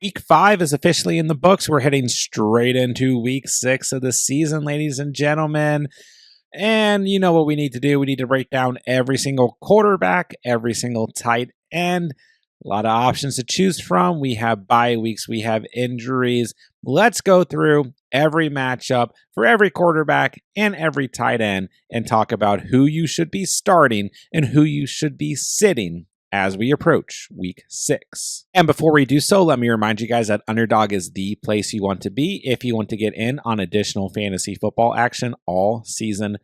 Week 5 is officially in the books. We're heading straight into week 6 of the season, ladies and gentlemen. And you know what we need to do? We need to break down every single quarterback, every single tight end. A lot of options to choose from. We have bye weeks, we have injuries. Let's go through every matchup for every quarterback and every tight end and talk about who you should be starting and who you should be sitting as we approach week 6. And before we do so, let me remind you guys that Underdog is the place you want to be if you want to get in on additional fantasy football action all season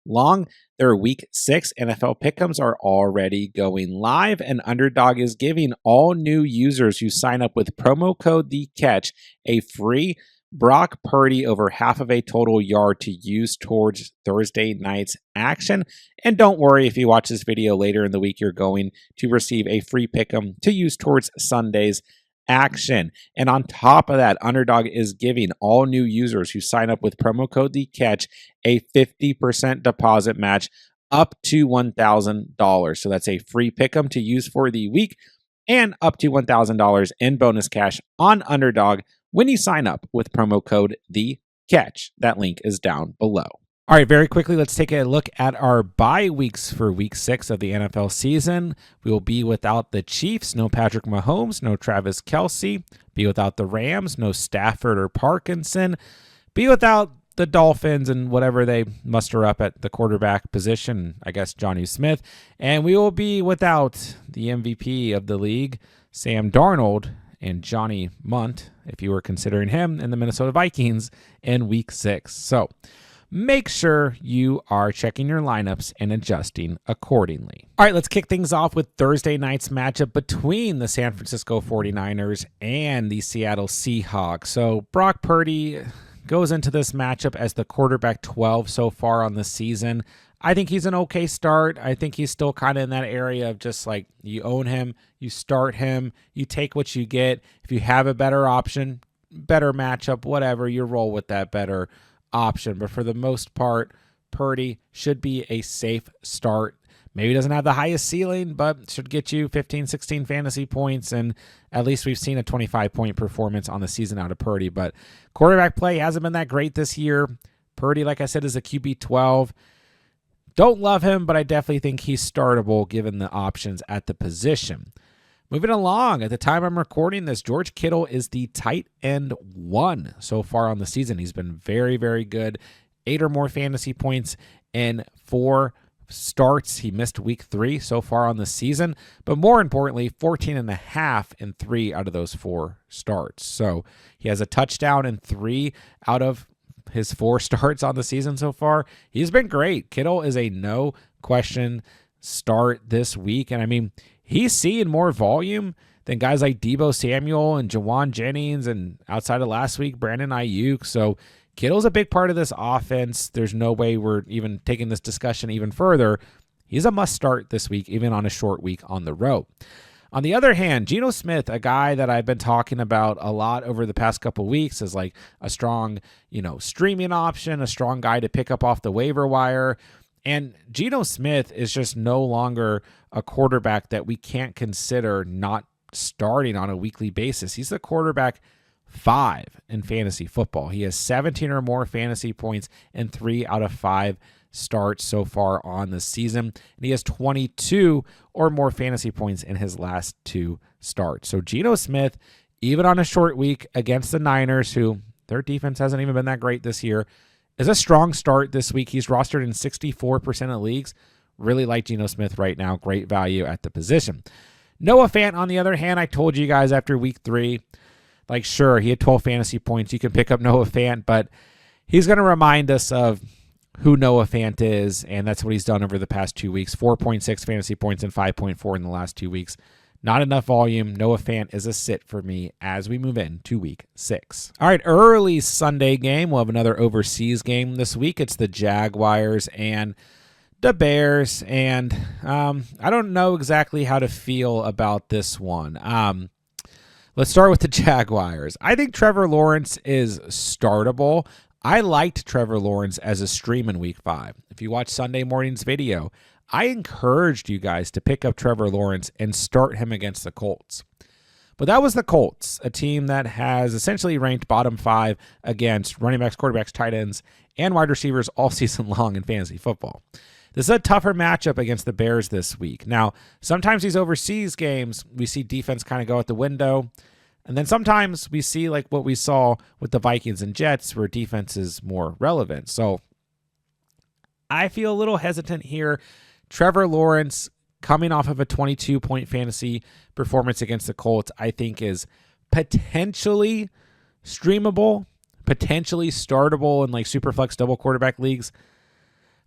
long. Their week 6 NFL pick'ems are already going live, and Underdog is giving all new users who sign up with promo code TheCatch a free Brock Purdy over half of a total yard to use towards Thursday night's action. And don't worry, if you watch this video later in the week, you're going to receive a free pick'em to use towards Sunday's action. And on top of that, Underdog is giving all new users who sign up with promo code TheCatch a 50% deposit match up to $1,000. So that's a free pick'em to use for the week and up to $1,000 in bonus cash on Underdog when you sign up with promo code TheCatch. That link is down below. All right, very quickly, let's take a look at our bye weeks for week 6 of the NFL season. We will be without the Chiefs, no Patrick Mahomes, no Travis Kelce. Be without the Rams, no Stafford or Parkinson. Be without the Dolphins and whatever they muster up at the quarterback position, I guess Johnny Smith. And we will be without the MVP of the league, Sam Darnold, and Johnny Munt, if you were considering him, in the Minnesota Vikings in week 6. So make sure you are checking your lineups and adjusting accordingly. All right, let's kick things off with Thursday night's matchup between the San Francisco 49ers and the Seattle Seahawks. So Brock Purdy goes into this matchup as the quarterback 12 so far on the season. I think he's an okay start. I think he's still kind of in that area of just like you own him, you start him, you take what you get. If you have a better option, better matchup, whatever, you roll with that better option. But for the most part, Purdy should be a safe start. Maybe doesn't have the highest ceiling, but should get you 15, 16 fantasy points. And at least we've seen a 25-point performance on the season out of Purdy. But quarterback play hasn't been that great this year. Purdy, like I said, is a QB 12. Don't love him, but I definitely think he's startable given the options at the position. Moving along, at the time I'm recording this, George Kittle is the tight end 1 so far on the season. He's been very, very good. 8 or more fantasy points in 4 starts. He missed week 3 so far on the season, but more importantly, 14.5 in 3 out of those 4 starts. So he has a touchdown in 3 out of his 4 starts on the season so far. He's been great. Kittle is a no question start this week. And I mean, he's seeing more volume than guys like Deebo Samuel and Jawan Jennings and outside of last week, Brandon Ayuk. So Kittle's a big part of this offense. There's no way we're even taking this discussion even further. He's a must start this week, even on a short week on the road. On the other hand, Geno Smith, a guy that I've been talking about a lot over the past couple of weeks, is like a strong, streaming option, a strong guy to pick up off the waiver wire. And Geno Smith is just no longer a quarterback that we can't consider not starting on a weekly basis. He's the quarterback 5 in fantasy football. He has 17 or more fantasy points in 3 out of 5 starts so far on the season. And he has 22 or more fantasy points in his last 2 starts. So Geno Smith, even on a short week against the Niners, who their defense hasn't even been that great this year, is a strong start this week. He's rostered in 64% of leagues. Really like Geno Smith right now. Great value at the position. Noah Fant, on the other hand, I told you guys after week 3, sure, he had 12 fantasy points. You can pick up Noah Fant, but he's going to remind us of who Noah Fant is, and that's what he's done over the past 2 weeks. 4.6 fantasy points and 5.4 in the last 2 weeks. Not enough volume. Noah Fant is a sit for me as we move into week 6. All right, early Sunday game. We'll have another overseas game this week. It's the Jaguars and the Bears, and I don't know exactly how to feel about this one. Let's start with the Jaguars. I think Trevor Lawrence is startable. I liked Trevor Lawrence as a stream in week 5. If you watch Sunday morning's video, I encouraged you guys to pick up Trevor Lawrence and start him against the Colts. But that was the Colts, a team that has essentially ranked bottom 5 against running backs, quarterbacks, tight ends, and wide receivers all season long in fantasy football. This is a tougher matchup against the Bears this week. Now, sometimes these overseas games, we see defense kind of go out the window. And then sometimes we see like what we saw with the Vikings and Jets where defense is more relevant. So I feel a little hesitant here. Trevor Lawrence coming off of a 22-point fantasy performance against the Colts, I think is potentially streamable, potentially startable in like Superflex double quarterback leagues.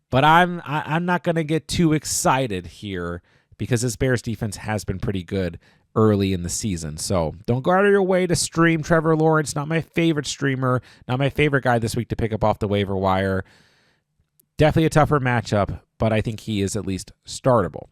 But I'm not going to get too excited here because this Bears defense has been pretty good early in the season. So don't go out of your way to stream Trevor Lawrence. Not my favorite streamer, not my favorite guy this week to pick up off the waiver wire. Definitely a tougher matchup, but I think he is at least startable.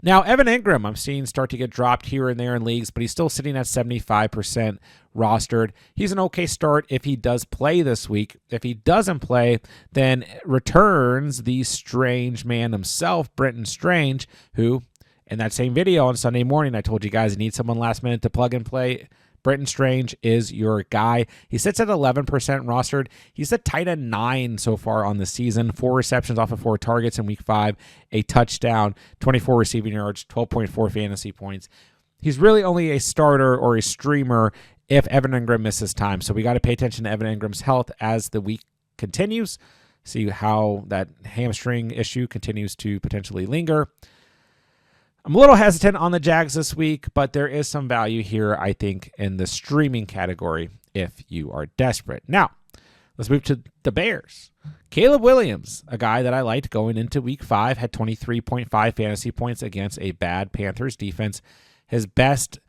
Now, Evan Ingram, I'm seeing start to get dropped here and there in leagues, but he's still sitting at 75% rostered. He's an okay start if he does play this week. If he doesn't play, then returns the strange man himself, Brenton Strange, who, in that same video on Sunday morning, I told you guys need someone last minute to plug and play. Brenton Strange is your guy. He sits at 11% rostered. He's a tight end 9 so far on the season. 4 receptions off of 4 targets in week 5, a touchdown, 24 receiving yards, 12.4 fantasy points. He's really only a starter or a streamer if Evan Ingram misses time. So we got to pay attention to Evan Ingram's health as the week continues. See how that hamstring issue continues to potentially linger. I'm a little hesitant on the Jags this week, but there is some value here, I think, in the streaming category if you are desperate. Now, let's move to the Bears. Caleb Williams, a guy that I liked going into week 5, had 23.5 fantasy points against a bad Panthers defense. His best,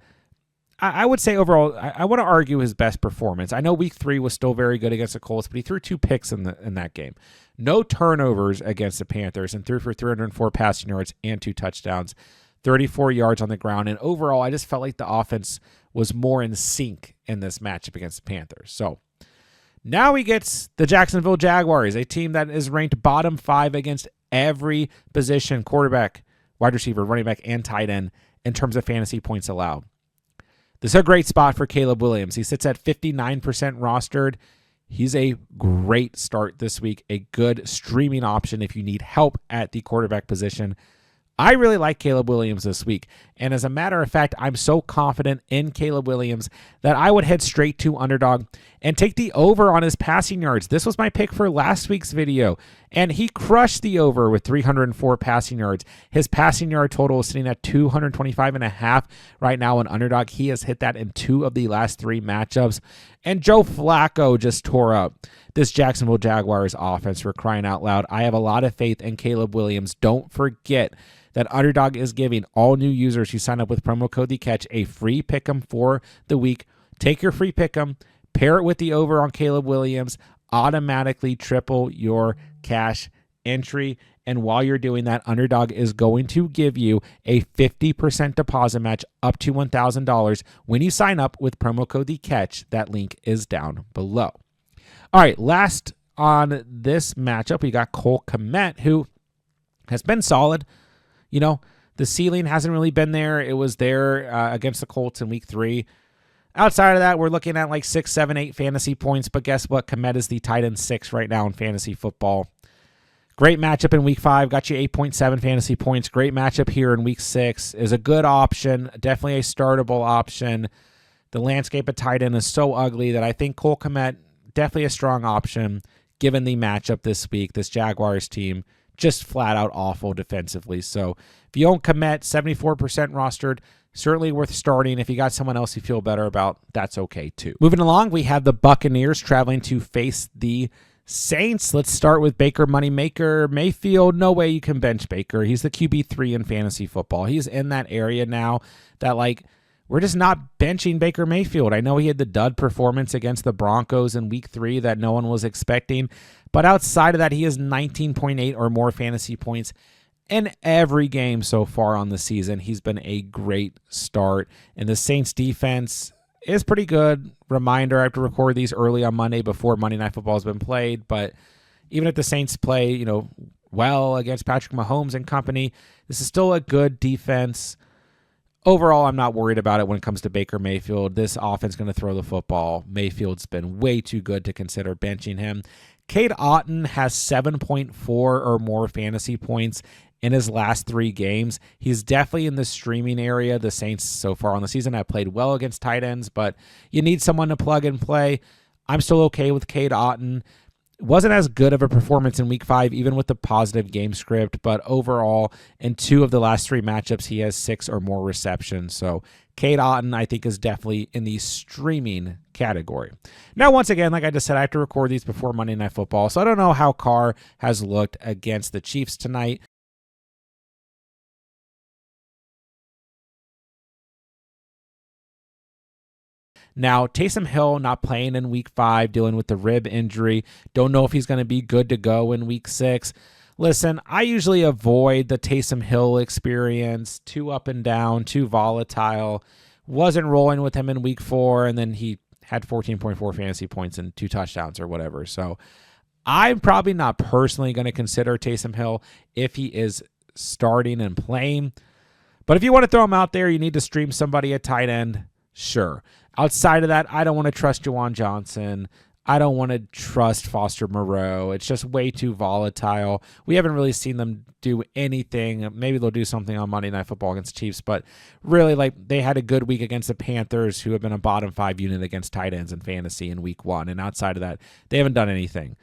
I would say overall, I want to argue his best performance. I know week 3 was still very good against the Colts, but he threw 2 picks in that game. No turnovers against the Panthers and threw for 304 passing yards and 2 touchdowns. 34 yards on the ground. And overall, I just felt like the offense was more in sync in this matchup against the Panthers. So now he gets the Jacksonville Jaguars, a team that is ranked bottom 5 against every position, quarterback, wide receiver, running back, and tight end in terms of fantasy points allowed. This is a great spot for Caleb Williams. He sits at 59% rostered. He's a great start this week, a good streaming option if you need help at the quarterback position. I really like Caleb Williams this week, and as a matter of fact, I'm so confident in Caleb Williams that I would head straight to Underdog and take the over on his passing yards. This was my pick for last week's video, and he crushed the over with 304 passing yards. His passing yard total is sitting at 225.5 right now on Underdog. He has hit that in 2 of the last 3 matchups, and Joe Flacco just tore up this Jacksonville Jaguars offense for crying out loud. I have a lot of faith in Caleb Williams. Don't forget that Underdog is giving all new users who sign up with promo code TheCatch a free pick'em for the week. Take your free pick'em, pair it with the over on Caleb Williams, automatically triple your cash entry. And while you're doing that, Underdog is going to give you a 50% deposit match up to $1,000 when you sign up with promo code TheCatch. That link is down below. All right, last on this matchup, we got Cole Kmet, who has been solid. You know, the ceiling hasn't really been there. It was there against the Colts in week 3. Outside of that, we're looking at like 6, 7, 8 fantasy points. But guess what? Kmet is the tight end 6 right now in fantasy football. Great matchup in week 5. Got you 8.7 fantasy points. Great matchup here in week 6. Is a good option. Definitely a startable option. The landscape at tight end is so ugly that I think Cole Kmet, definitely a strong option given the matchup this week. This Jaguars team just flat out awful defensively. So if you own Kmet, 74% rostered, certainly worth starting. If you got someone else you feel better about, that's okay too. Moving along, we have the Buccaneers traveling to face the Saints. Let's start with Baker Moneymaker Mayfield. No way you can bench Baker. He's the QB3 in fantasy football. He's in that area now that we're just not benching Baker Mayfield. I know he had the dud performance against the Broncos in week 3 that no one was expecting. But outside of that, he has 19.8 or more fantasy points in every game so far on the season. He's been a great start. And the Saints defense is pretty good. Reminder, I have to record these early on Monday before Monday Night Football has been played. But even if the Saints play, well against Patrick Mahomes and company, this is still a good defense. Overall, I'm not worried about it when it comes to Baker Mayfield. This offense is going to throw the football. Mayfield's been way too good to consider benching him. Cade Otton has 7.4 or more fantasy points in his last 3 games. He's definitely in the streaming area. The Saints so far on the season have played well against tight ends, but you need someone to plug and play. I'm still okay with Cade Otton. Wasn't as good of a performance in week 5, even with the positive game script, but overall, in 2 of the last 3 matchups, he has 6 or more receptions. So Cade Otton, I think, is definitely in the streaming category. Now, once again, like I just said, I have to record these before Monday Night Football, so I don't know how Carr has looked against the Chiefs tonight. Now, Taysom Hill not playing in week 5, dealing with the rib injury. Don't know if he's going to be good to go in week 6. Listen, I usually avoid the Taysom Hill experience. Too up and down, too volatile. Wasn't rolling with him in week 4, and then he had 14.4 fantasy points and 2 touchdowns or whatever. So I'm probably not personally going to consider Taysom Hill if he is starting and playing. But if you want to throw him out there, you need to stream somebody at tight end. Sure. Outside of that, I don't want to trust Juwan Johnson. I don't want to trust Foster Moreau. It's just way too volatile. We haven't really seen them do anything. Maybe they'll do something on Monday Night Football against the Chiefs, but really, like, they had a good week against the Panthers, who have been a bottom 5 unit against tight ends in fantasy in week 1. And outside of that, they haven't done anything.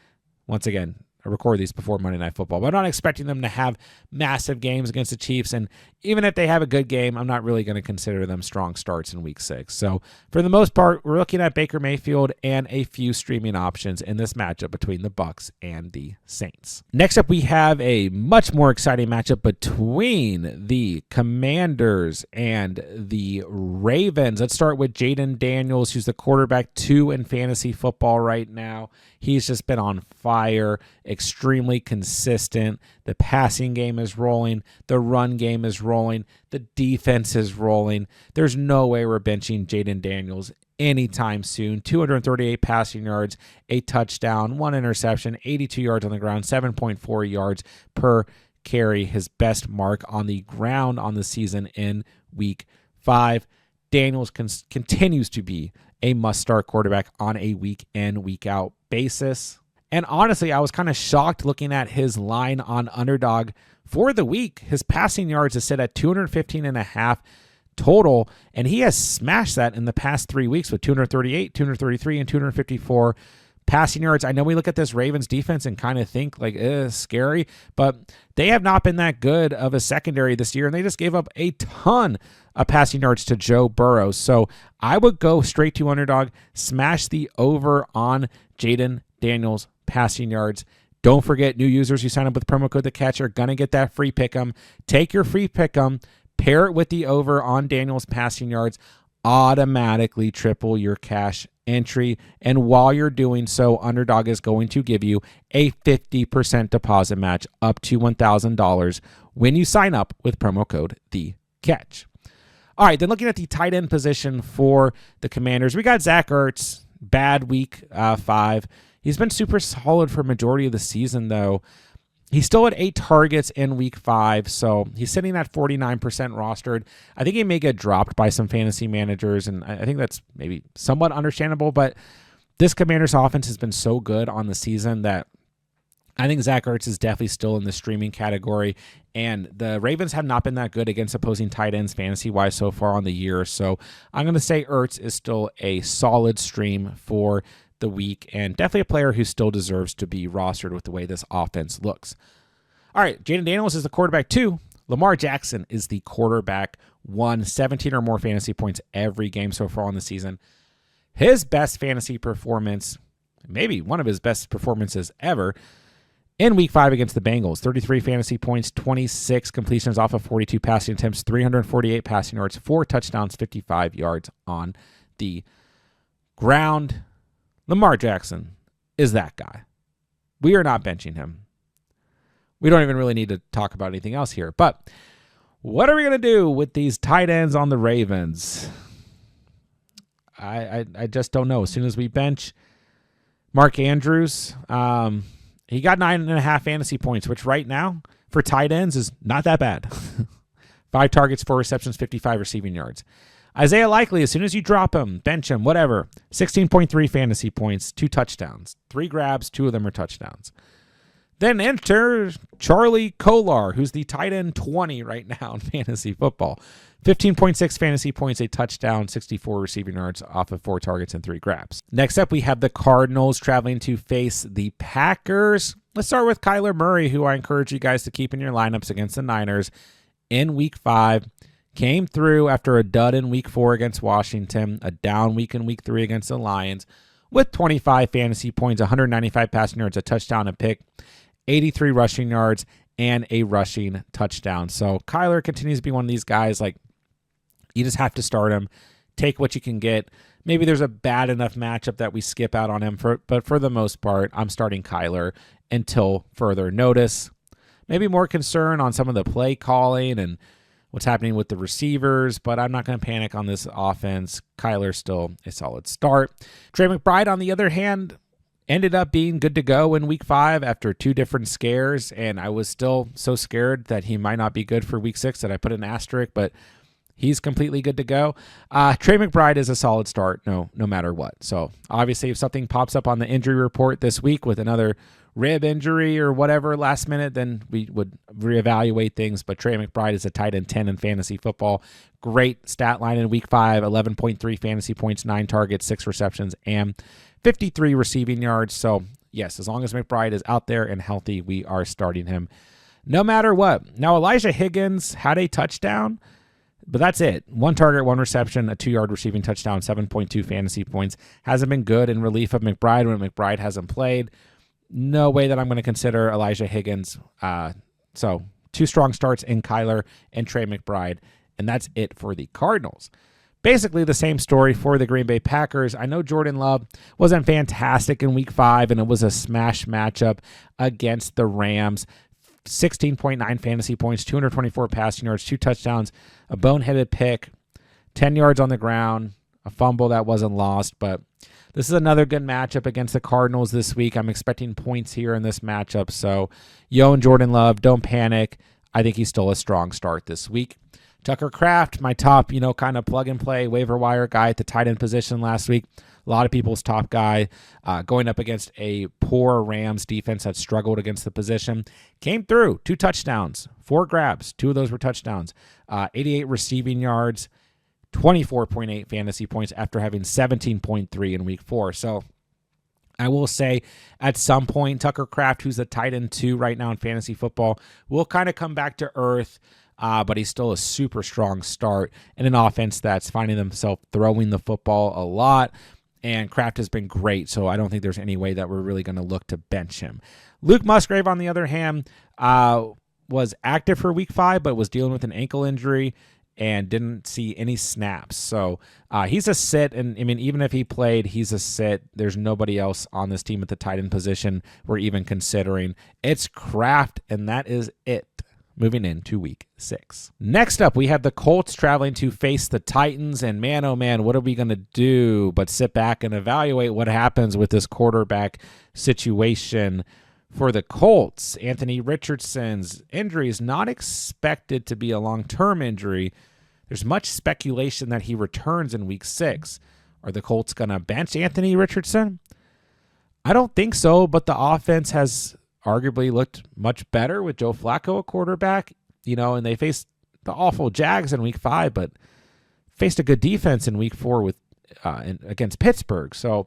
Once again, I record these before Monday Night Football, but I'm not expecting them to have massive games against the Chiefs. And even if they have a good game, I'm not really going to consider them strong starts in week 6. So for the most part, we're looking at Baker Mayfield and a few streaming options in this matchup between the Bucs and the Saints. Next up, we have a much more exciting matchup between the Commanders and the Ravens. Let's start with Jaden Daniels, who's the quarterback 2 in fantasy football right now. He's just been on fire, extremely consistent. The passing game is rolling. The run game is rolling. The defense is rolling. There's no way we're benching Jaden Daniels anytime soon. 238 passing yards, a touchdown, 1 interception, 82 yards on the ground, 7.4 yards per carry, his best mark on the ground on the season in week 5. Daniels continues to be a must-start quarterback on a week-in, week-out basis. And honestly, I was kind of shocked looking at his line on Underdog for the week. His passing yards is set at 215.5 total, and he has smashed that in the past 3 weeks with 238, 233, and 254 passing yards. I know we look at this Ravens defense and kind of think like, scary, but they have not been that good of a secondary this year, and they just gave up a ton of passing yards to Joe Burrow. So I would go straight to Underdog, smash the over on Jaden Daniels passing yards. Don't forget, new users who sign up with promo code TheCatch are going to get that free pick 'em. Take your free pick 'em, pair it with the over on Daniels passing yards, automatically triple your cash entry. And while you're doing so, Underdog is going to give you a 50% deposit match up to $1,000 when you sign up with promo code TheCatch. All right, then looking at the tight end position for the Commanders, we got Zach Ertz, bad week 5. He's been super solid for majority of the season, though. He still had 8 targets in week 5, so he's sitting at 49% rostered. I think he may get dropped by some fantasy managers, and I think that's maybe somewhat understandable, but this Commanders offense has been so good on the season that I think Zach Ertz is definitely still in the streaming category, and the Ravens have not been that good against opposing tight ends fantasy-wise so far on the year, so I'm going to say Ertz is still a solid stream for the week, and definitely a player who still deserves to be rostered with the way this offense looks. All right, Jaden Daniels is the quarterback 2. Lamar Jackson is the quarterback 1, 17 or more fantasy points every game so far on the season. His best fantasy performance, maybe one of his best performances ever, in week 5 against the Bengals. 33 fantasy points, 26 completions off of 42 passing attempts, 348 passing yards, 4 touchdowns, 55 yards on the ground. Lamar Jackson is that guy. We are not benching him. We don't even really need to talk about anything else here. But what are we going to do with these tight ends on the Ravens? I just don't know. As soon as we bench Mark Andrews, he got 9.5 fantasy points, which right now for tight ends is not that bad. 5 targets, 4 receptions, 55 receiving yards. Isaiah Likely, as soon as you drop him, bench him, whatever, 16.3 fantasy points, 2 touchdowns. 3 grabs, 2 of them are touchdowns. Then enter Charlie Kolar, who's the tight end 20 right now in fantasy football. 15.6 fantasy points, a touchdown, 64 receiving yards off of 4 targets and 3 grabs. Next up, we have the Cardinals traveling to face the Packers. Let's start with Kyler Murray, who I encourage you guys to keep in your lineups against the Niners in Week 5. Came through after a dud in Week 4 against Washington, a down week in Week 3 against the Lions, with 25 fantasy points, 195 passing yards, a touchdown, a pick, 83 rushing yards, and a rushing touchdown. So Kyler continues to be one of these guys, like, you just have to start him, take what you can get. Maybe there's a bad enough matchup that we skip out on him, but for the most part, I'm starting Kyler until further notice. Maybe more concern on some of the play calling and what's happening with the receivers, but I'm not going to panic on this offense. Kyler's still a solid start. Trey McBride, on the other hand, ended up being good to go in Week 5 after 2 different scares, and I was still so scared that he might not be good for Week 6 that I put an asterisk, but he's completely good to go. Trey McBride is a solid start, no matter what. So obviously, if something pops up on the injury report this week with another rib injury or whatever last minute, then we would reevaluate things. But Trey McBride is a tight end 10 in fantasy football. Great stat line in Week 5, 11.3 fantasy points, 9 targets, 6 receptions, and 53 receiving yards. So yes, as long as McBride is out there and healthy, we are starting him no matter what. Now, Elijah Higgins had a touchdown, but that's it. 1 target, 1 reception, a 2-yard receiving touchdown, 7.2 fantasy points. Hasn't been good in relief of McBride when McBride hasn't played. No way that I'm going to consider Elijah Higgins. So 2 strong starts in Kyler and Trey McBride, and that's it for the Cardinals. Basically the same story for the Green Bay Packers. I know Jordan Love wasn't fantastic in Week 5, and it was a smash matchup against the Rams. 16.9 fantasy points, 224 passing yards, 2 touchdowns, a boneheaded pick, 10 yards on the ground, a fumble that wasn't lost. But this is another good matchup against the Cardinals this week. I'm expecting points here in this matchup. So, and Jordan Love, don't panic. I think he's still a strong start this week. Tucker Kraft, my top, kind of plug-and-play waiver wire guy at the tight end position last week. A lot of people's top guy going up against a poor Rams defense that struggled against the position. Came through, 2 touchdowns, 4 grabs. 2 of those were touchdowns. 88 receiving yards, 24.8 fantasy points after having 17.3 in Week 4. So I will say at some point, Tucker Kraft, who's the tight end 2 right now in fantasy football, will kind of come back to earth. But he's still a super strong start in an offense that's finding themselves throwing the football a lot. And Kraft has been great, so I don't think there's any way that we're really going to look to bench him. Luke Musgrave, on the other hand, was active for Week 5, but was dealing with an ankle injury and didn't see any snaps. So he's a sit, and even if he played, he's a sit. There's nobody else on this team at the tight end position we're even considering. It's Kraft, and that is it. Moving into Week 6. Next up, we have the Colts traveling to face the Titans, and man, oh man, what are we going to do but sit back and evaluate what happens with this quarterback situation for the Colts? Anthony Richardson's injury is not expected to be a long-term injury. There's much speculation that he returns in Week 6. Are the Colts going to bench Anthony Richardson? I don't think so, but the offense has arguably looked much better with Joe Flacco at quarterback, and they faced the awful Jags in Week 5, but faced a good defense in Week 4 with against Pittsburgh. So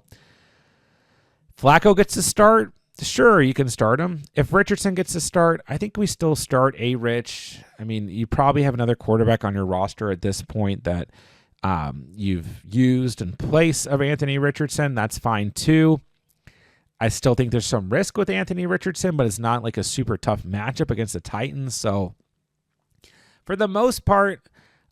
Flacco gets to start. Sure, you can start him. If Richardson gets to start, I think we still start A-Rich. You probably have another quarterback on your roster at this point that you've used in place of Anthony Richardson. That's fine too. I still think there's some risk with Anthony Richardson, but it's not like a super tough matchup against the Titans. So for the most part,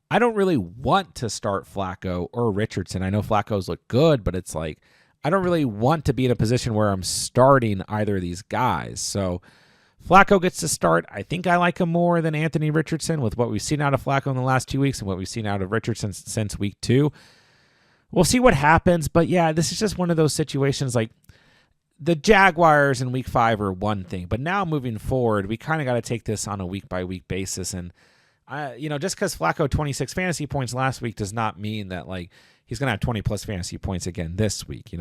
I don't really want to start Flacco or Richardson. I know Flacco's look good, but it's like I don't really want to be in a position where I'm starting either of these guys. So Flacco gets to start. I think I like him more than Anthony Richardson with what we've seen out of Flacco in the last 2 weeks and what we've seen out of Richardson since Week 2. We'll see what happens, but yeah, this is just one of those situations like the Jaguars in Week 5 are one thing, but now moving forward, we kind of got to take this on a week-by-week basis, and Just because Flacco 26 fantasy points last week does not mean that like he's going to have 20 plus fantasy points again this week.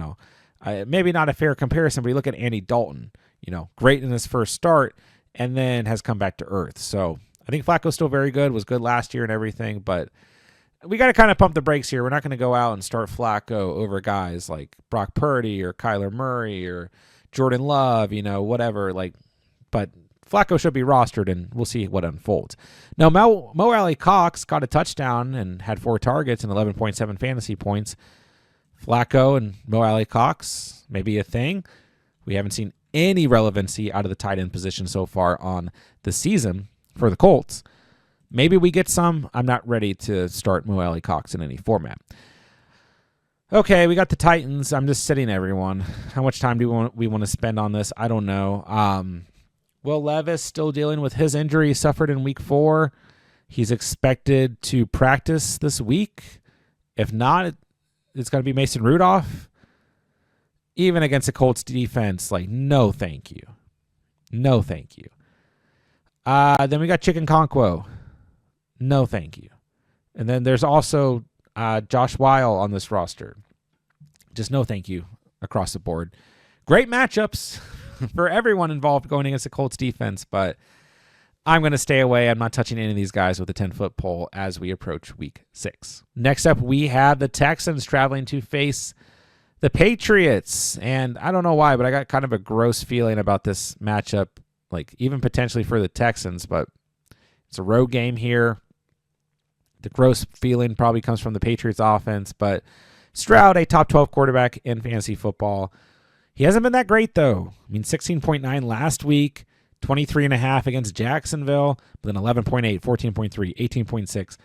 Maybe not a fair comparison, but you look at Andy Dalton, great in his first start and then has come back to earth. So I think Flacco's still very good, was good last year and everything, but we got to kind of pump the brakes here. We're not going to go out and start Flacco over guys like Brock Purdy or Kyler Murray or Jordan Love, whatever. But Flacco should be rostered, and we'll see what unfolds. Now, Mo Alley-Cox got a touchdown and had 4 targets and 11.7 fantasy points. Flacco and Mo Alley-Cox, maybe a thing. We haven't seen any relevancy out of the tight end position so far on the season for the Colts. Maybe we get some. I'm not ready to start Mo Alley-Cox in any format. Okay, we got the Titans. I'm just sitting everyone. How much time do we want to spend on this? I don't know. Will Levis still dealing with his injury he suffered in week 4. He's expected to practice this week. If not, it's going to be Mason Rudolph. Even against the Colts defense, no thank you. No thank you. Then we got Chicken Conquo. No thank you. And then there's also Josh Weil on this roster. Just no thank you across the board. Great matchups for everyone involved going against the Colts defense, but I'm going to stay away. I'm not touching any of these guys with a 10-foot pole as we approach week 6. Next up, we have the Texans traveling to face the Patriots. And I don't know why, but I got kind of a gross feeling about this matchup, even potentially for the Texans, but it's a road game here. The gross feeling probably comes from the Patriots offense, but Stroud, a top 12 quarterback in fantasy football. He hasn't been that great, though. 16.9 last week, 23.5 against Jacksonville, but then 11.8, 14.3, 18.6.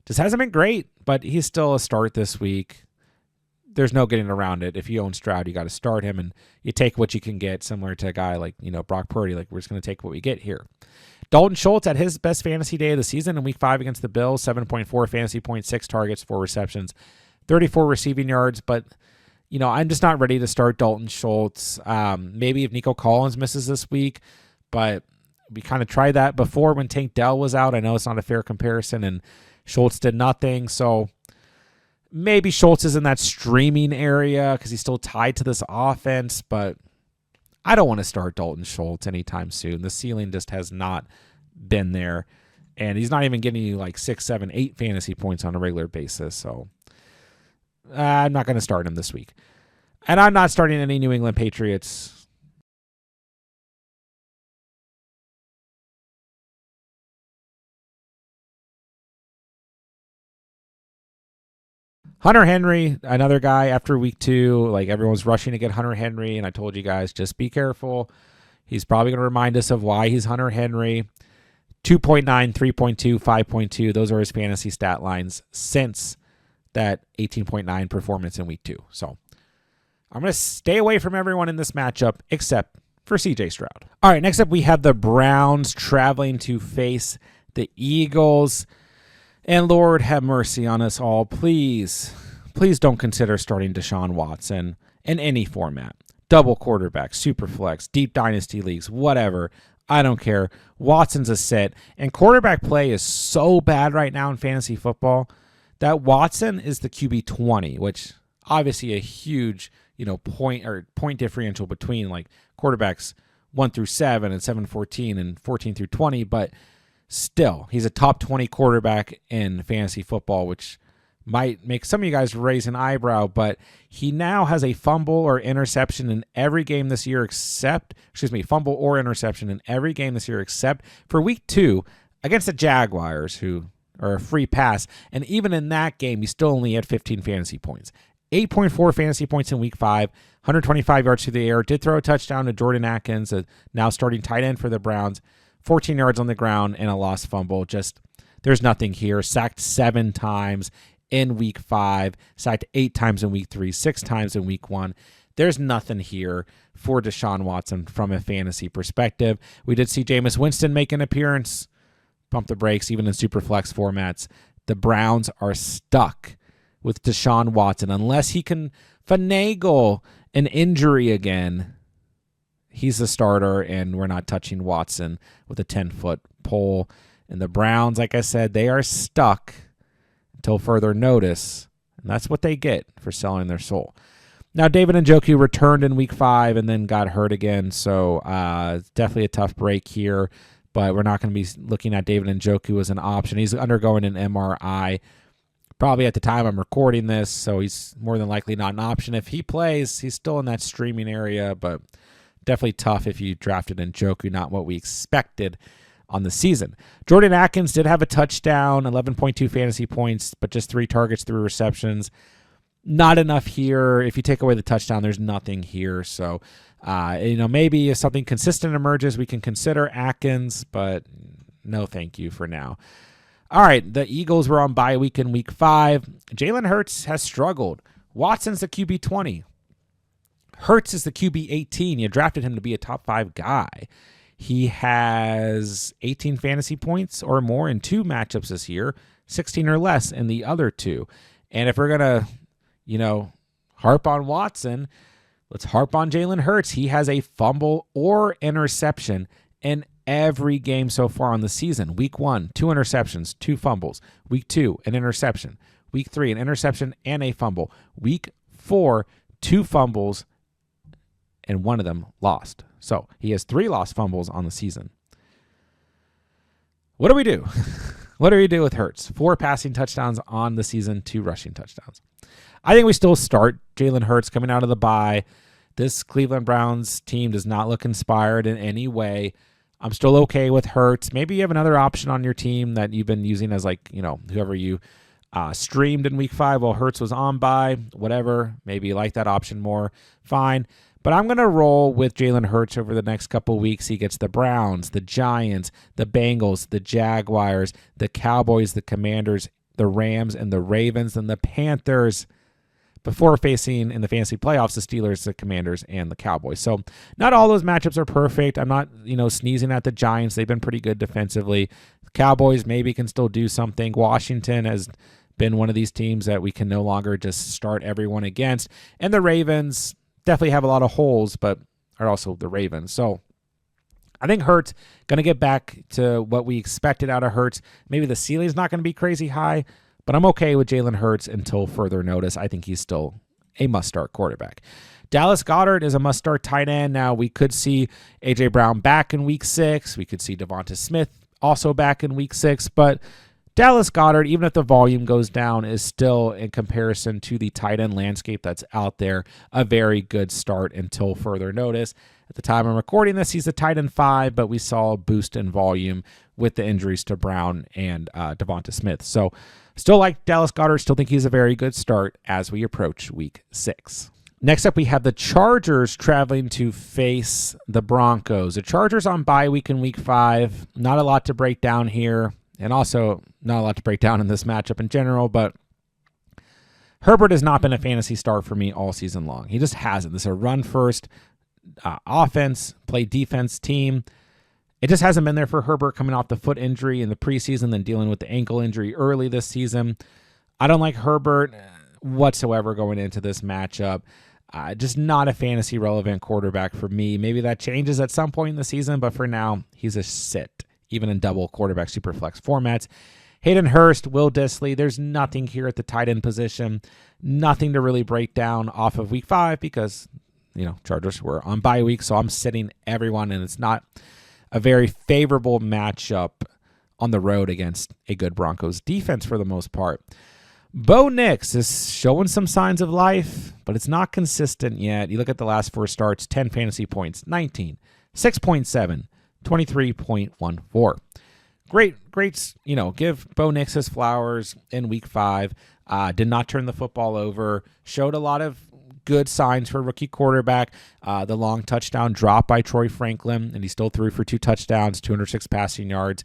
Just hasn't been great, but he's still a start this week. There's no getting around it. If you own Stroud, you got to start him, and you take what you can get, similar to a guy like, Brock Purdy. We're just going to take what we get here. Dalton Schultz had his best fantasy day of the season in week 5 against the Bills, 7.4 fantasy points, 6 targets, 4 receptions, 34 receiving yards, but I'm just not ready to start Dalton Schultz. Maybe if Nico Collins misses this week, but we kind of tried that before when Tank Dell was out. I know it's not a fair comparison, and Schultz did nothing, so maybe Schultz is in that streaming area because he's still tied to this offense, but I don't want to start Dalton Schultz anytime soon. The ceiling just has not been there, and he's not even getting you 6, 7, 8 fantasy points on a regular basis, so I'm not going to start him this week. And I'm not starting any New England Patriots. Hunter Henry, another guy after week 2, everyone's rushing to get Hunter Henry, and I told you guys, just be careful. He's probably going to remind us of why he's Hunter Henry. 2.9, 3.2, 5.2, those are his fantasy stat lines since that 18.9 performance in week 2. So I'm going to stay away from everyone in this matchup except for CJ Stroud. All right, next up we have the Browns traveling to face the Eagles. And Lord have mercy on us all. Please don't consider starting Deshaun Watson in any format. Double quarterback, super flex, deep dynasty leagues, whatever. I don't care. Watson's a sit. And quarterback play is so bad right now in fantasy football that Watson is the QB 20, which obviously a huge, point differential between quarterbacks 1 through 7 and 7, 14 and 14 through 20, but still, he's a top 20 quarterback in fantasy football, which might make some of you guys raise an eyebrow, but he now has a fumble or interception in every game this year fumble or interception in every game this year except for week 2 against the Jaguars, who are a free pass, and even in that game, he still only had 15 fantasy points. 8.4 fantasy points in week 5, 125 yards through the air, did throw a touchdown to Jordan Atkins, a now starting tight end for the Browns, 14 yards on the ground and a lost fumble. Just, there's nothing here. Sacked 7 times in week 5, sacked 8 times in week 3, 6 times in week 1. There's nothing here for Deshaun Watson from a fantasy perspective. We did see Jameis Winston make an appearance. Pump the brakes, even in super flex formats. The Browns are stuck with Deshaun Watson. Unless he can finagle an injury again, he's the starter, and we're not touching Watson with a 10-foot pole. And the Browns, like I said, they are stuck until further notice. And that's what they get for selling their soul. Now, David Njoku returned in week 5 and then got hurt again. So it's definitely a tough break here. But we're not going to be looking at David Njoku as an option. He's undergoing an MRI probably at the time I'm recording this. So he's more than likely not an option. If he plays, he's still in that streaming area. But definitely tough if you drafted Njoku, not what we expected on the season. Jordan Atkins did have a touchdown, 11.2 fantasy points, but just 3 targets, 3 receptions. Not enough here. If you take away the touchdown, there's nothing here. So, maybe if something consistent emerges, we can consider Atkins, but no thank you for now. All right, the Eagles were on bye week in week 5. Jalen Hurts has struggled. Watson's the QB 20. Hurts is the QB 18. You drafted him to be a top 5 guy. He has 18 fantasy points or more in 2 matchups this year, 16 or less in the other 2. And if we're going to, harp on Watson, let's harp on Jalen Hurts. He has a fumble or interception in every game so far on the season. Week 1, 2 interceptions, 2 fumbles. Week 2, an interception. Week 3, an interception and a fumble. Week 4, 2 fumbles, and 1 of them lost. So he has 3 lost fumbles on the season. What do we do? What do we do with Hurts? 4 passing touchdowns on the season, 2 rushing touchdowns. I think we still start Jalen Hurts coming out of the bye. This Cleveland Browns team does not look inspired in any way. I'm still okay with Hurts. Maybe you have another option on your team that you've been using as whoever you streamed in week 5 while Hurts was on bye, whatever. Maybe you like that option more. Fine. But I'm going to roll with Jalen Hurts over the next couple weeks. He gets the Browns, the Giants, the Bengals, the Jaguars, the Cowboys, the Commanders, the Rams, and the Ravens, and the Panthers before facing in the fantasy playoffs the Steelers, the Commanders, and the Cowboys. So not all those matchups are perfect. I'm not, sneezing at the Giants. They've been pretty good defensively. The Cowboys maybe can still do something. Washington has been one of these teams that we can no longer just start everyone against. And the Ravens definitely have a lot of holes, but are also the Ravens. So I think Hurts going to get back to what we expected out of Hurts. Maybe the ceiling's not going to be crazy high, but I'm okay with Jalen Hurts until further notice. I think he's still a must-start quarterback. Dallas Goedert is a must-start tight end. Now, we could see A.J. Brown back in week 6. We could see Devonta Smith also back in week 6, but Dallas Goedert, even if the volume goes down, is still, in comparison to the tight end landscape that's out there, a very good start until further notice. At the time I'm recording this, he's a tight end 5, but we saw a boost in volume with the injuries to Brown and Devonta Smith. So still like Dallas Goedert, still think he's a very good start as we approach week 6. Next up, we have the Chargers traveling to face the Broncos. The Chargers on bye week in week 5. Not a lot to break down here. And also, not a lot to break down in this matchup in general, but Herbert has not been a fantasy start for me all season long. He just hasn't. This is a run-first offense, play defense team. It just hasn't been there for Herbert coming off the foot injury in the preseason, then dealing with the ankle injury early this season. I don't like Herbert whatsoever going into this matchup. Just not a fantasy-relevant quarterback for me. Maybe that changes at some point in the season, but for now, he's a sit, even in double quarterback superflex formats. Hayden Hurst, Will Dissly, there's nothing here at the tight end position. Nothing to really break down off of week 5 because, Chargers were on bye week, so I'm sitting everyone, and it's not a very favorable matchup on the road against a good Broncos defense for the most part. Bo Nix is showing some signs of life, but it's not consistent yet. You look at the last 4 starts, 10 fantasy points, 19, 6.7, 23.14. Great, give Bo Nix his flowers in week 5. Did not turn the football over. Showed a lot of good signs for a rookie quarterback. The long touchdown drop by Troy Franklin, and he still threw for 2 touchdowns, 206 passing yards.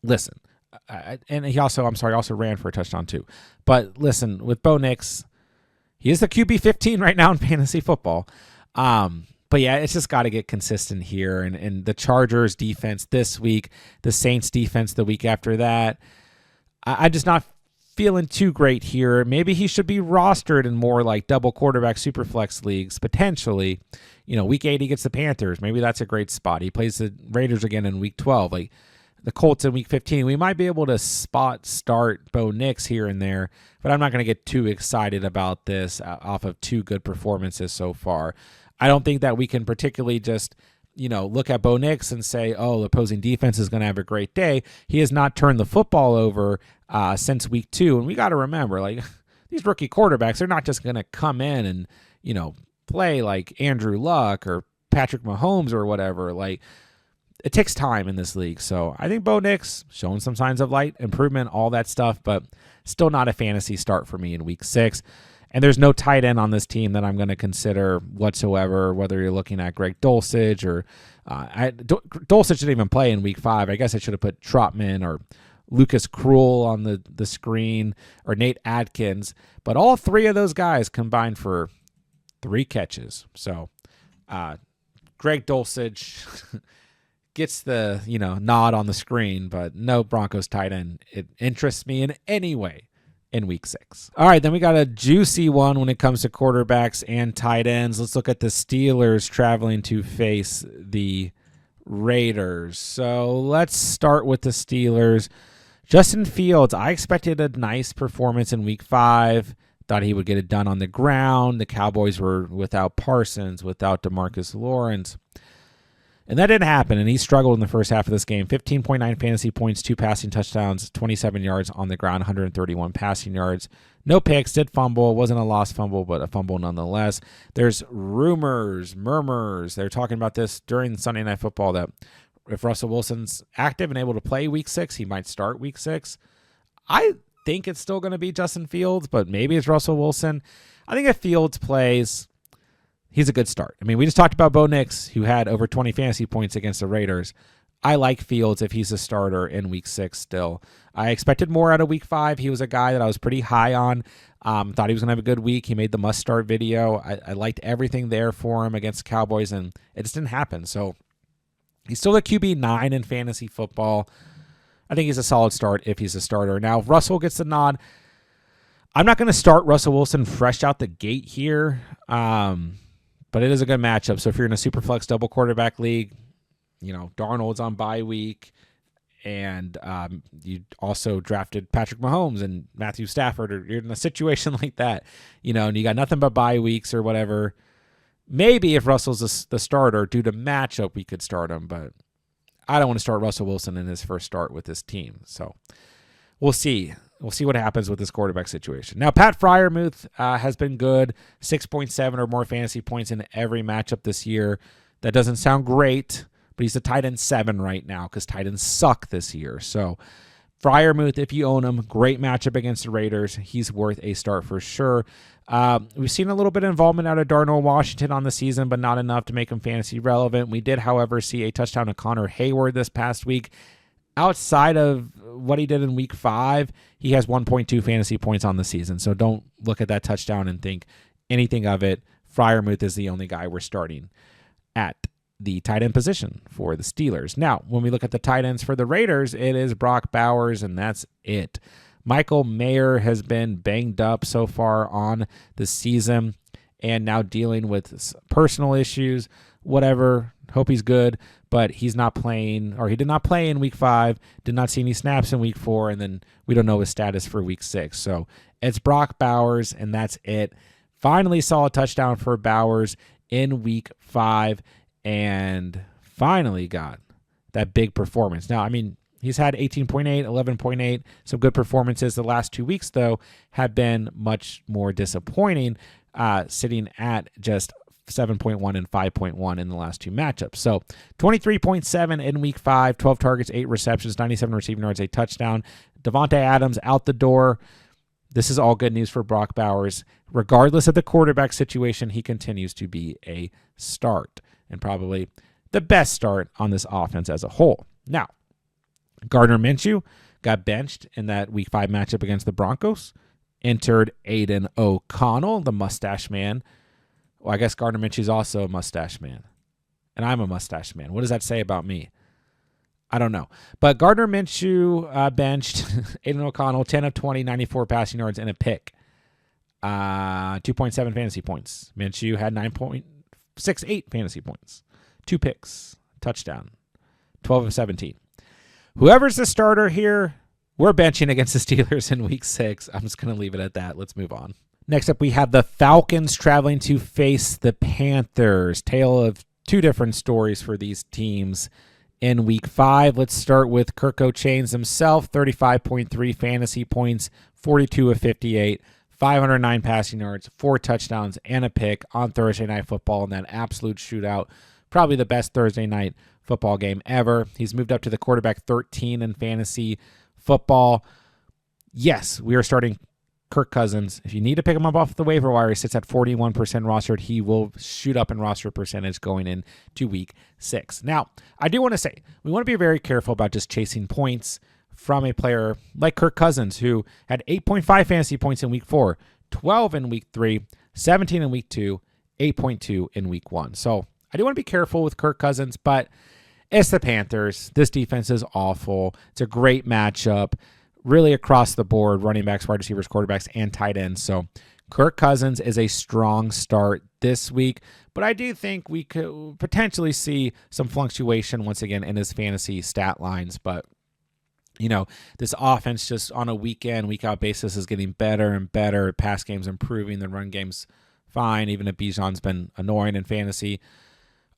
Listen, and he also ran for a touchdown too. But listen, with Bo Nix, he is the QB 15 right now in fantasy football. But yeah, it's just got to get consistent here. And the Chargers defense this week, the Saints defense the week after that, I'm just not feeling too great here. Maybe he should be rostered in more like double quarterback superflex leagues, potentially. Week 8 he gets the Panthers. Maybe that's a great spot. He plays the Raiders again in week 12. the Colts in week 15, we might be able to spot start Bo Nix here and there, but I'm not going to get too excited about this off of 2 good performances so far. I don't think that we can particularly just, look at Bo Nix and say, oh, the opposing defense is going to have a great day. He has not turned the football over since week 2, and we got to remember, like, these rookie quarterbacks, they're not just going to come in and, play like Andrew Luck or Patrick Mahomes or whatever. Like, it takes time in this league. So I think Bo Nix showing some signs of light improvement, all that stuff, but still not a fantasy start for me in week 6. And there's no tight end on this team that I'm going to consider whatsoever, whether you're looking at Greg Dulcich or Dulcich didn't even play in week 5. I guess I should have put Trotman or Lucas Krull on the screen or Nate Adkins. But all 3 of those guys combined for 3 catches. So Greg Dulcich gets the nod on the screen, but no Broncos tight end. It interests me in any way in week 6. All right, then we got a juicy one when it comes to quarterbacks and tight ends. Let's look at the Steelers traveling to face the Raiders. So let's start with the Steelers. Justin Fields, I expected a nice performance in week 5. Thought he would get it done on the ground. The Cowboys were without Parsons, without DeMarcus Lawrence. And that didn't happen, and he struggled in the first half of this game. 15.9 fantasy points, 2 passing touchdowns, 27 yards on the ground, 131 passing yards. No picks, did fumble. It wasn't a lost fumble, but a fumble nonetheless. There's murmurs. They're talking about this during Sunday Night Football that if Russell Wilson's active and able to play week 6, he might start week 6. I think it's still going to be Justin Fields, but maybe it's Russell Wilson. I think if Fields plays, he's a good start. I mean, we just talked about Bo Nix, who had over 20 fantasy points against the Raiders. I like Fields if he's a starter in week 6 still. I expected more out of week 5. He was a guy that I was pretty high on. Thought he was going to have a good week. He made the must-start video. I liked everything there for him against Cowboys, and it just didn't happen. So he's still a QB9 in fantasy football. I think he's a solid start if he's a starter. Now, if Russell gets the nod, I'm not going to start Russell Wilson fresh out the gate here, but it is a good matchup. So if you're in a super flex double quarterback league, Darnold's on bye week, and you also drafted Patrick Mahomes and Matthew Stafford, or you're in a situation like that, and you got nothing but bye weeks or whatever. Maybe if Russell's the starter, due to matchup, we could start him, but I don't want to start Russell Wilson in his first start with this team. So we'll see. We'll see what happens with this quarterback situation. Now, Pat Freiermuth has been good, 6.7 or more fantasy points in every matchup this year. That doesn't sound great, but he's a tight end 7 right now because tight ends suck this year. So Freiermuth, if you own him, great matchup against the Raiders. He's worth a start for sure. We've seen a little bit of involvement out of Darnell Washington on the season, but not enough to make him fantasy relevant. We did, however, see a touchdown to Connor Hayward this past week. Outside of what he did in week 5, he has 1.2 fantasy points on the season. So don't look at that touchdown and think anything of it. Freiermuth is the only guy we're starting at the tight end position for the Steelers. Now, when we look at the tight ends for the Raiders, it is Brock Bowers, and that's it. Michael Mayer has been banged up so far on the season and now dealing with personal issues, whatever. Hope he's good, but he's not playing, or he did not play in week 5, did not see any snaps in week 4, and then we don't know his status for week 6. So it's Brock Bowers, and that's it. Finally saw a touchdown for Bowers in week 5, and finally got that big performance. Now, I mean, he's had 18.8, 11.8, some good performances. The last 2 weeks, though, have been much more disappointing, sitting at just 7.1 and 5.1 in the last 2 matchups. So 23.7 in week 5, 12 targets, 8 receptions, 97 receiving yards, a touchdown. Devontae Adams out the door. This is all good news for Brock Bowers. Regardless of the quarterback situation, he continues to be a start, and probably the best start on this offense as a whole. Now, Gardner Minshew got benched in that week 5 matchup against the Broncos. Entered Aiden O'Connell, the mustache man. Well, I guess Gardner Minshew's also a mustache man. And I'm a mustache man. What does that say about me? I don't know. But Gardner Minshew benched. Aiden O'Connell, 10 of 20, 94 passing yards, and a pick. 2.7 fantasy points. Minshew had 9.68 fantasy points. 2 picks. Touchdown. 12 of 17. Whoever's the starter here, we're benching against the Steelers in week 6. I'm just going to leave it at that. Let's move on. Next up, we have the Falcons traveling to face the Panthers. Tale of two different stories for these teams in week 5. Let's start with Kirko Chains himself, 35.3 fantasy points, 42 of 58, 509 passing yards, 4 touchdowns, and a pick on Thursday Night Football in that absolute shootout. Probably the best Thursday night football game ever. He's moved up to the quarterback 13 in fantasy football. Yes, we are starting Kirk Cousins. If you need to pick him up off the waiver wire, he sits at 41% rostered. He will shoot up in roster percentage going into week 6. Now, I do want to say, we want to be very careful about just chasing points from a player like Kirk Cousins, who had 8.5 fantasy points in week 4, 12 in week 3, 17 in week 2, 8.2 in week 1. So I do want to be careful with Kirk Cousins, but it's the Panthers. This defense is awful. It's a great matchup, really across the board, running backs, wide receivers, quarterbacks, and tight ends. So Kirk Cousins is a strong start this week, but I do think we could potentially see some fluctuation once again in his fantasy stat lines. But, you know, this offense just on a week-in, week-out basis is getting better and better. Pass game's improving. The run game's fine, even if Bijan's been annoying in fantasy.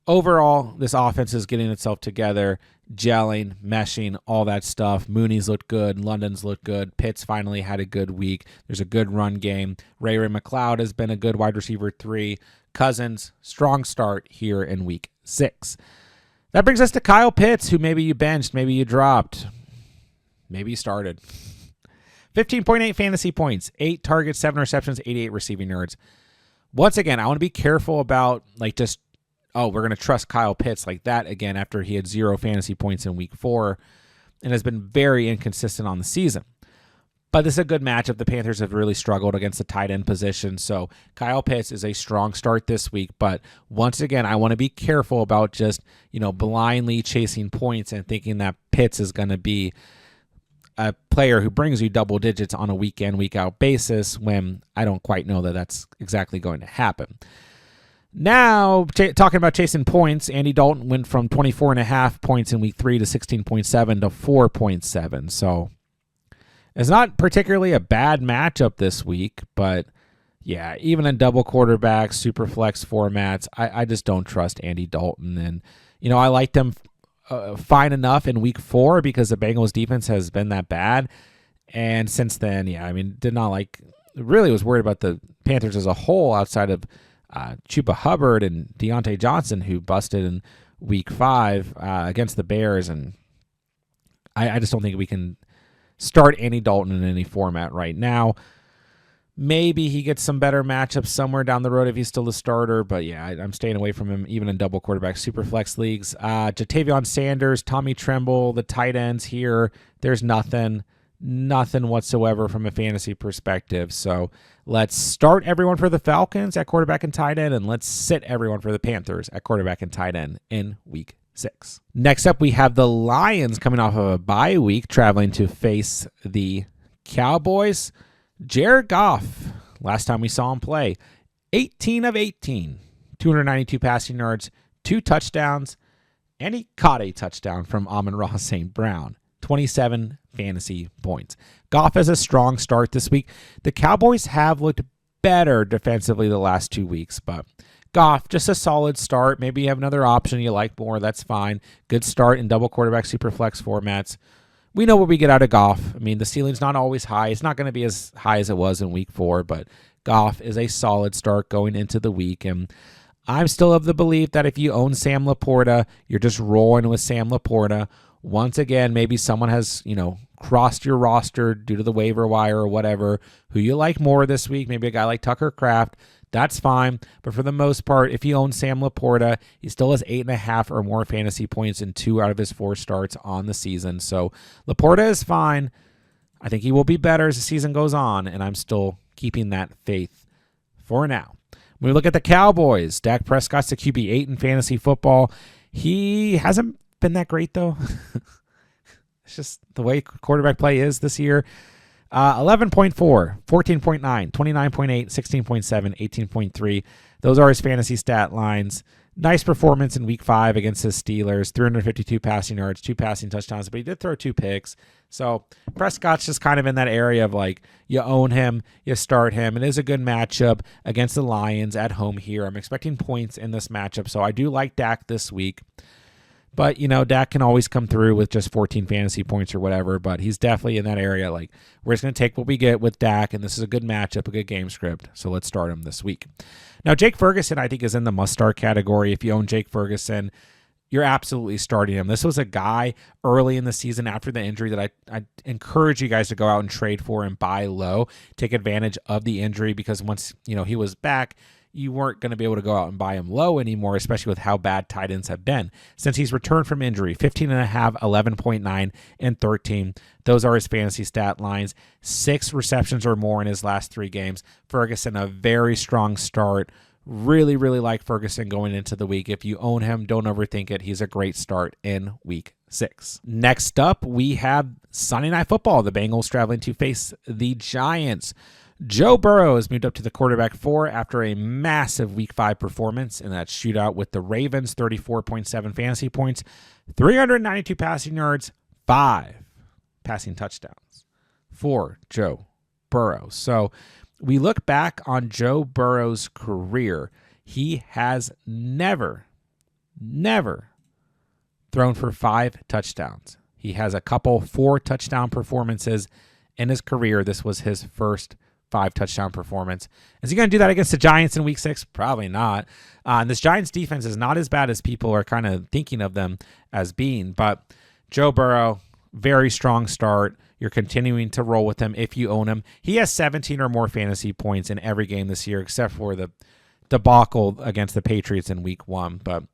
Overall, this offense is getting itself together, gelling, meshing, all that stuff. Mooney's looked good. London's looked good. Pitts finally had a good week. There's a good run game. Ray McLeod has been a good wide receiver 3. Cousins, strong start here in week 6. That brings us to Kyle Pitts, who maybe you benched, maybe you dropped, maybe you started. 15.8 fantasy points, 8 targets, 7 receptions, 88 receiving yards. Once again, I want to be careful about just, we're going to trust Kyle Pitts like that again after he had 0 fantasy points in week 4 and has been very inconsistent on the season. But this is a good matchup. The Panthers have really struggled against the tight end position, so Kyle Pitts is a strong start this week. But once again, I want to be careful about just, blindly chasing points and thinking that Pitts is going to be a player who brings you double digits on a week-in, week-out basis when I don't quite know that that's exactly going to happen. Now, talking about chasing points, Andy Dalton went from 24.5 points in week 3 to 16.7 to 4.7. So it's not particularly a bad matchup this week, but yeah, even in double quarterback, super flex formats, I just don't trust Andy Dalton. And, I liked him fine enough in week 4 because the Bengals defense has been that bad. And since then, did not really was worried about the Panthers as a whole outside of Chuba Hubbard and Deontay Johnson, who busted in week 5 against the Bears. And I just don't think we can start Andy Dalton in any format right now. Maybe he gets some better matchups somewhere down the road if he's still a starter. But yeah, I'm staying away from him even in double quarterback super flex leagues. Jatavion Sanders, Tommy Tremble, the tight ends here. There's nothing whatsoever from a fantasy perspective. So let's start everyone for the Falcons at quarterback and tight end, and let's sit everyone for the Panthers at quarterback and tight end in week 6. Next up, we have the Lions coming off of a bye week, traveling to face the Cowboys. Jared Goff, last time we saw him play, 18 of 18, 292 passing yards, 2 touchdowns, and he caught a touchdown from Amon-Ra St. Brown. 27 fantasy points. Goff has a strong start this week. The Cowboys have looked better defensively the last 2 weeks, but Goff, just a solid start. Maybe you have another option you like more. That's fine. Good start in double quarterback super flex formats. We know what we get out of Goff. The ceiling's not always high. It's not going to be as high as it was in week 4, but Goff is a solid start going into the week. And I'm still of the belief that if you own Sam Laporta, you're just rolling with Sam Laporta. Once again, maybe someone has, crossed your roster due to the waiver wire or whatever, who you like more this week, maybe a guy like Tucker Kraft. That's fine. But for the most part, if you own Sam Laporta, he still has 8.5 or more fantasy points in 2 out of his 4 starts on the season. So Laporta is fine. I think he will be better as the season goes on, and I'm still keeping that faith for now. When we look at the Cowboys, Dak Prescott's the QB8 in fantasy football. He hasn't been that great, though. It's just the way quarterback play is this year. 11.4, 14.9, 29.8, 16.7, 18.3. Those are his fantasy stat lines. Nice performance in week 5 against the Steelers, 352 passing yards, 2 passing touchdowns, but he did throw 2 picks. So Prescott's just kind of in that area of like, you own him, you start him. It is a good matchup against the Lions at home here. I'm expecting points in this matchup, so I do like Dak this week. But, Dak can always come through with just 14 fantasy points or whatever, but he's definitely in that area. Like, we're just going to take what we get with Dak, and this is a good matchup, a good game script, so let's start him this week. Now, Jake Ferguson, I think, is in the must-start category. If you own Jake Ferguson, you're absolutely starting him. This was a guy early in the season after the injury that I encourage you guys to go out and trade for and buy low, take advantage of the injury, because once, he was back, you weren't going to be able to go out and buy him low anymore, especially with how bad tight ends have been. Since he's returned from injury, 15.5, 11.9, and 13. Those are his fantasy stat lines. 6 receptions or more in his last 3 games. Ferguson, a very strong start. Really, really like Ferguson going into the week. If you own him, don't overthink it. He's a great start in week 6. Next up, we have Sunday Night Football. The Bengals traveling to face the Giants. Joe Burrow has moved up to the quarterback 4 after a massive Week 5 performance in that shootout with the Ravens, 34.7 fantasy points, 392 passing yards, 5 passing touchdowns for Joe Burrow. So we look back on Joe Burrow's career. He has never thrown for 5 touchdowns. He has a couple 4-touchdown performances in his career. This was his first 5-touchdown performance. Is he going to do that against the Giants in week 6? Probably not. And this Giants defense is not as bad as people are kind of thinking of them as being. But Joe Burrow, very strong start. You're continuing to roll with him if you own him. He has 17 or more fantasy points in every game this year, except for the debacle against the Patriots in week 1. But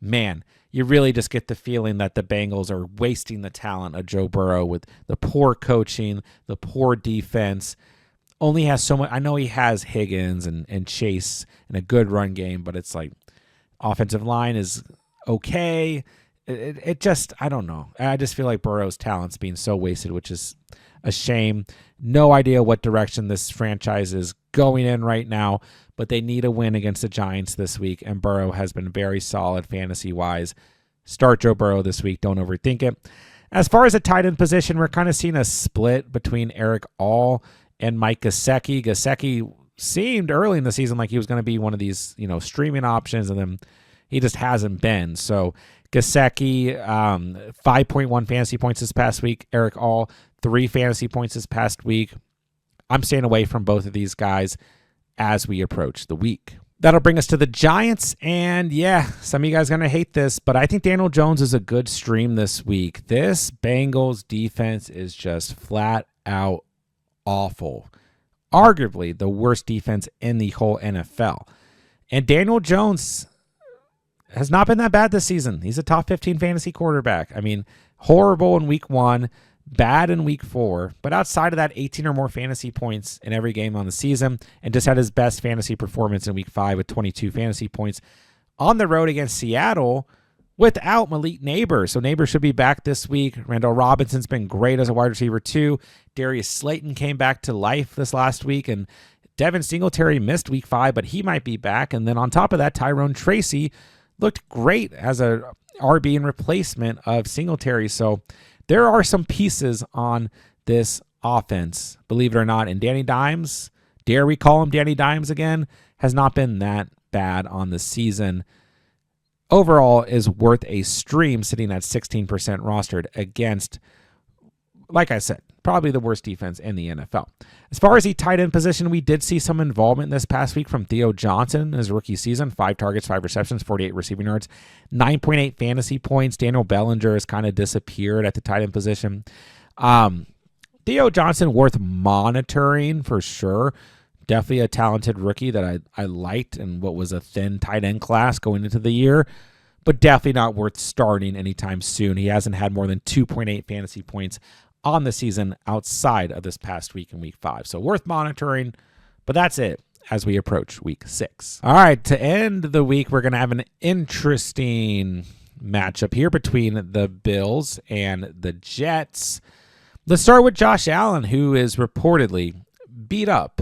man, you really just get the feeling that the Bengals are wasting the talent of Joe Burrow with the poor coaching, the poor defense. Only has so much. I know he has Higgins and Chase and a good run game, but it's like offensive line is okay. It just, I don't know. I just feel like Burrow's talent's being so wasted, which is a shame. No idea what direction this franchise is going in right now, but they need a win against the Giants this week, and Burrow has been very solid fantasy-wise. Start Joe Burrow this week. Don't overthink it. As far as the tight end position, we're kind of seeing a split between Eric All and Mike Gesicki. Gesicki seemed early in the season like he was going to be one of these, streaming options, and then he just hasn't been. So Gesicki, 5.1 fantasy points this past week. Eric All, 3 fantasy points this past week. I'm staying away from both of these guys as we approach the week. That'll bring us to the Giants, and yeah, some of you guys are going to hate this, but I think Daniel Jones is a good stream this week. This Bengals defense is just flat out awful. Arguably the worst defense in the whole NFL. And Daniel Jones has not been that bad this season. He's a top 15 fantasy quarterback. I mean, horrible in week 1, bad in week 4, but outside of that, 18 or more fantasy points in every game on the season, and just had his best fantasy performance in week 5 with 22 fantasy points on the road against Seattle without Malik Neighbors. So Neighbors should be back this week. Randall Robinson's been great as a wide receiver too. Darius Slayton came back to life this last week, and Devin Singletary missed week 5, but he might be back. And then on top of that, Tyrone Tracy looked great as a RB and replacement of Singletary. So there are some pieces on this offense, believe it or not. And Danny Dimes, dare we call him Danny Dimes again, has not been that bad on the season. Overall is worth a stream, sitting at 16% rostered against, like I said, probably the worst defense in the NFL. As far as the tight end position, we did see some involvement this past week from Theo Johnson in his rookie season. 5 targets, 5 receptions, 48 receiving yards, 9.8 fantasy points. Daniel Bellinger has kind of disappeared at the tight end position. Theo Johnson worth monitoring for sure. Definitely a talented rookie that I liked in what was a thin tight end class going into the year, but definitely not worth starting anytime soon. He hasn't had more than 2.8 fantasy points on the season outside of this past week in week 5. So worth monitoring, but that's it as we approach week 6. All right, to end the week, we're going to have an interesting matchup here between the Bills and the Jets. Let's start with Josh Allen, who is reportedly beat up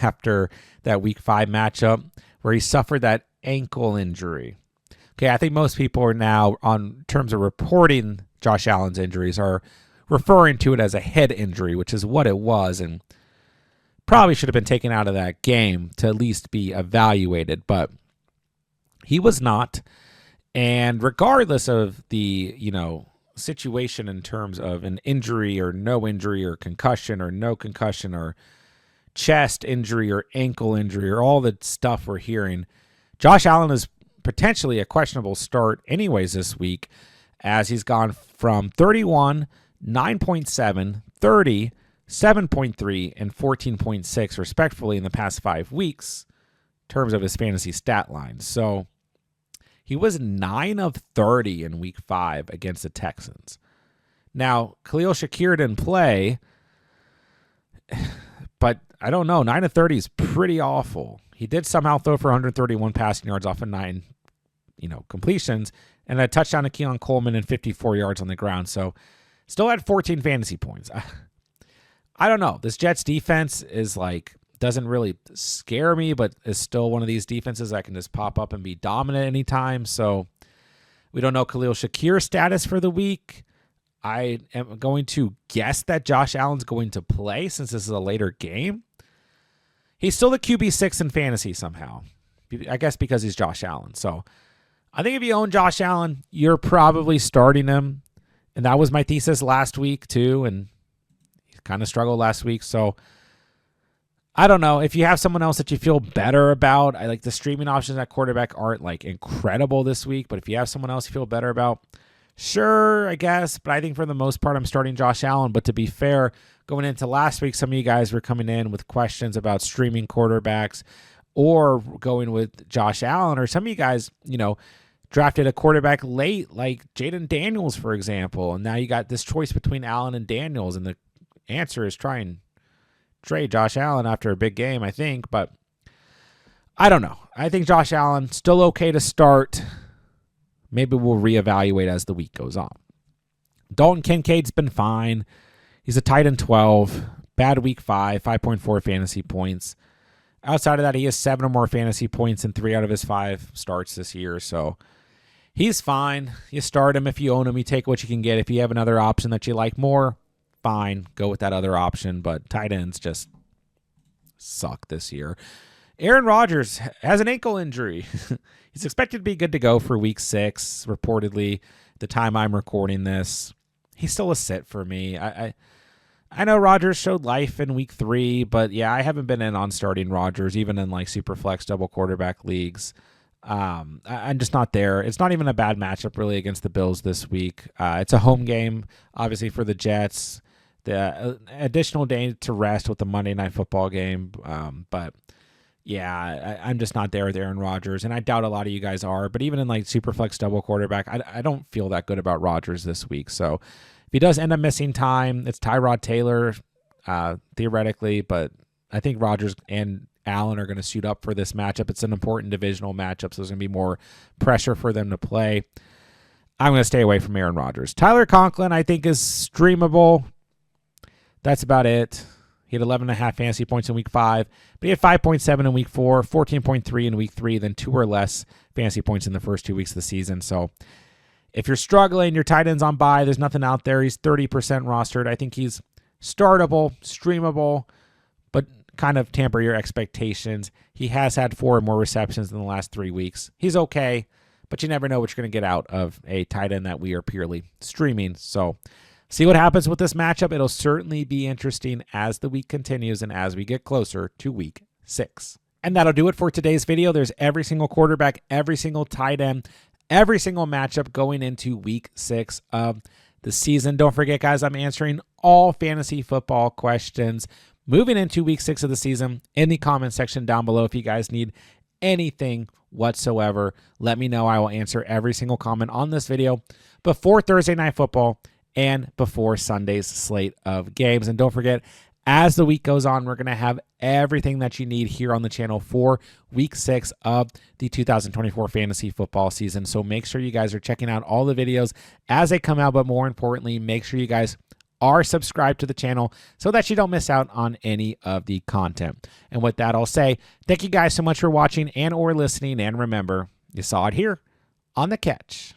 after that week 5 matchup where he suffered that ankle injury. Okay, I think most people are now, on terms of reporting Josh Allen's injuries, are referring to it as a head injury, which is what it was, and probably should have been taken out of that game to at least be evaluated, but he was not. And regardless of the, situation in terms of an injury or no injury or concussion or no concussion or chest injury or ankle injury or all the stuff we're hearing, Josh Allen is potentially a questionable start anyways this week, as he's gone from 31, 9.7, 30, 7.3, and 14.6 respectively in the past 5 weeks in terms of his fantasy stat line. So he was 9 of 30 in week 5 against the Texans. Now, Khalil Shakir didn't play, but I don't know. 9 of 30 is pretty awful. He did somehow throw for 131 passing yards off of 9 completions, and a touchdown to Keon Coleman and 54 yards on the ground. So still had 14 fantasy points. I don't know. This Jets defense is doesn't really scare me, but is still one of these defenses that can just pop up and be dominant anytime. So we don't know Khalil Shakir's status for the week. I am going to guess that Josh Allen's going to play since this is a later game. He's still the QB6 in fantasy somehow. I guess because he's Josh Allen. So I think if you own Josh Allen, you're probably starting him. And that was my thesis last week too. And he kind of struggled last week. So I don't know. If you have someone else that you feel better about, I like the streaming options at quarterback aren't incredible this week. But if you have someone else you feel better about, sure, I guess. But I think for the most part, I'm starting Josh Allen. But to be fair, going into last week, some of you guys were coming in with questions about streaming quarterbacks or going with Josh Allen. Or some of you guys, drafted a quarterback late, like Jaden Daniels, for example. And now you got this choice between Allen and Daniels. And the answer is try and trade Josh Allen after a big game, I think. But I don't know. I think Josh Allen, still okay to start. Maybe we'll reevaluate as the week goes on. Dalton Kincaid's been fine. He's a tight end 12. Bad week 5, 5.4 fantasy points. Outside of that, he has 7 or more fantasy points in 3 out of his 5 starts this year. So he's fine. You start him if you own him. You take what you can get. If you have another option that you like more, fine. Go with that other option. But tight ends just suck this year. Aaron Rodgers has an ankle injury. He's expected to be good to go for week 6, reportedly, the time I'm recording this. He's still a sit for me. I know Rodgers showed life in week 3, but yeah, I haven't been in on starting Rodgers, even in super flex double quarterback leagues. I'm just not there. It's not even a bad matchup really against the Bills this week. It's a home game, obviously, for the Jets. The additional day to rest with the Monday Night Football game. But yeah, I'm just not there with Aaron Rodgers, and I doubt a lot of you guys are. But even in Superflex double quarterback, I don't feel that good about Rodgers this week. So if he does end up missing time, it's Tyrod Taylor, theoretically. But I think Rodgers and Allen are going to suit up for this matchup. It's an important divisional matchup, so there's going to be more pressure for them to play. I'm going to stay away from Aaron Rodgers. Tyler Conklin, I think, is streamable. That's about it. He had 11.5 fantasy points in week 5, but he had 5.7 in week 4, 14.3 in week 3, then 2 or less fantasy points in the first 2 weeks of the season. So if you're struggling, your tight end's on bye, there's nothing out there. He's 30% rostered. I think he's startable, streamable, but kind of temper your expectations. He has had 4 or more receptions in the last 3 weeks. He's okay, but you never know what you're going to get out of a tight end that we are purely streaming. So see what happens with this matchup. It'll certainly be interesting as the week continues and as we get closer to week 6. And that'll do it for today's video. There's every single quarterback, every single tight end, every single matchup going into week 6 of the season. Don't forget, guys, I'm answering all fantasy football questions moving into week 6 of the season in the comment section down below. If you guys need anything whatsoever, let me know. I will answer every single comment on this video before Thursday Night Football and before Sunday's slate of games. And don't forget, as the week goes on, we're going to have everything that you need here on the channel for week 6 of the 2024 fantasy football season. So make sure you guys are checking out all the videos as they come out, but more importantly, make sure you guys are subscribed to the channel so that you don't miss out on any of the content. And with that, I'll say thank you guys so much for watching and or listening. And remember, you saw it here on The Catch.